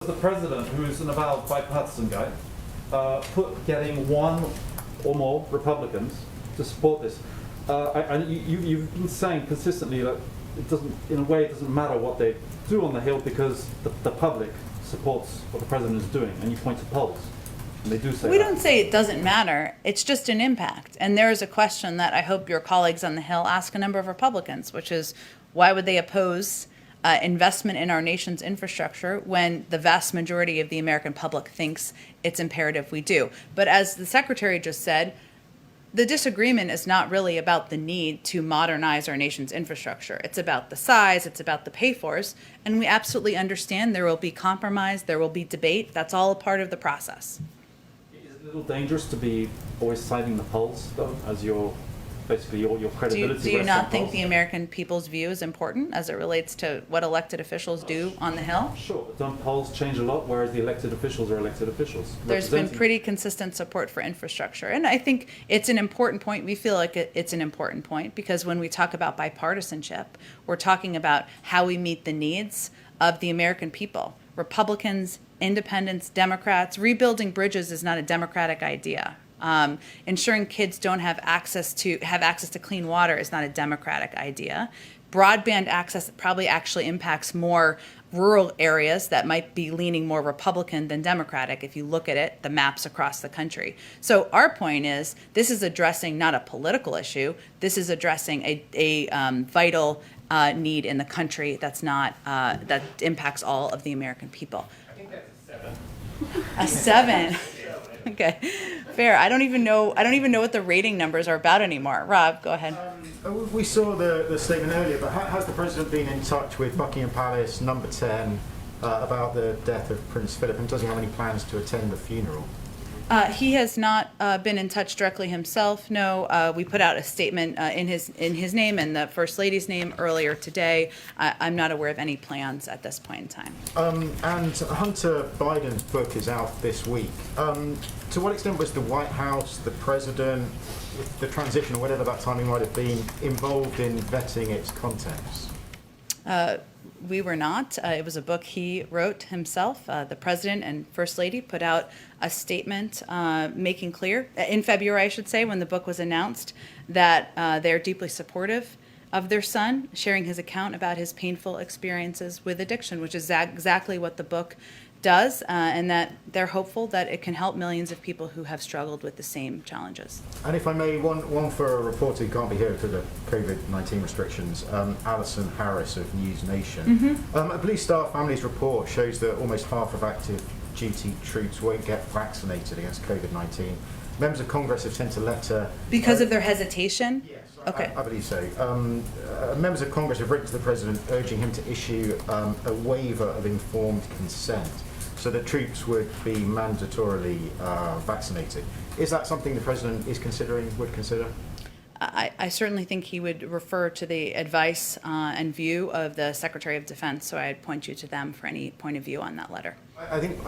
the president, who is an avowed bipartisan guy, getting one or more Republicans to support this? And you've been saying consistently that it doesn't, in a way, it doesn't matter what they do on the Hill because the public supports what the president is doing, and you point to polls. And they do say We that. don't say it doesn't matter. It's just an impact. And there is a question that I hope your colleagues on the Hill ask a number of Republicans, which is why would they oppose investment in our nation's infrastructure when the vast majority of the American public thinks it's imperative we do? But as the Secretary just said, the disagreement is not really about the need to modernize our nation's infrastructure. It's about the size, it's about the pay-fors, and we absolutely understand there will be compromise, there will be debate. That's all a part of the process. Is it a little dangerous to be always citing the polls, though, as your basically your credibility? Do you rests on not think polls? the American people's view is important as it relates to what elected officials do on the Hill? Sure, but don't polls change a lot, whereas the elected officials are elected officials? There's been representing- pretty consistent support for infrastructure. And I think it's an important point. We feel like it's an important point because when we talk about bipartisanship, we're talking about how we meet the needs of the American people. Republicans, independents, Democrats. Rebuilding bridges is not a Democratic idea. Ensuring kids don't have access to clean water is not a Democratic idea. Broadband access probably actually impacts more rural areas that might be leaning more Republican than Democratic if you look at it, the maps across the country. So our point is this is addressing not a political issue. This is addressing a vital need in the country that's not that impacts all of the American people. I think that's A 7. Okay, fair. I don't even know what the rating numbers are about anymore. Rob, go ahead. We saw the statement earlier, but has the president been in touch with Buckingham Palace, number 10, about the death of Prince Philip, and does he have any plans to attend the funeral? He has not been in touch directly himself. No, we put out a statement in his name and the First Lady's name earlier today. I'm not aware of any plans at this point in time. And Hunter Biden's book is out this week. To what extent was the White House, the president, the transition, or whatever that timing might have been, involved in vetting its contents? We were not. It was a book he wrote himself. The president and First Lady put out a statement making clear, in February, I should say, when the book was announced, that they're deeply supportive of their son, sharing his account about his painful experiences with addiction, which is exactly what the book does, and that they're hopeful that it can help millions of people who have struggled with the same challenges. And if I may, one for a reporter who can't be here because of COVID-19 restrictions, Alison Harris of News Nation. A Blue Star Families report shows that almost half of active duty troops won't get vaccinated against COVID-19. Members of Congress have sent a letter... Because of their hesitation? Yes, Okay. I believe so. Members of Congress have written to the President urging him to issue a waiver of informed consent so that troops would be mandatorily vaccinated. Is that something the President would consider? I certainly think he would refer to the advice and view of the Secretary of Defense, so I'd point you to them for any point of view on that letter. I think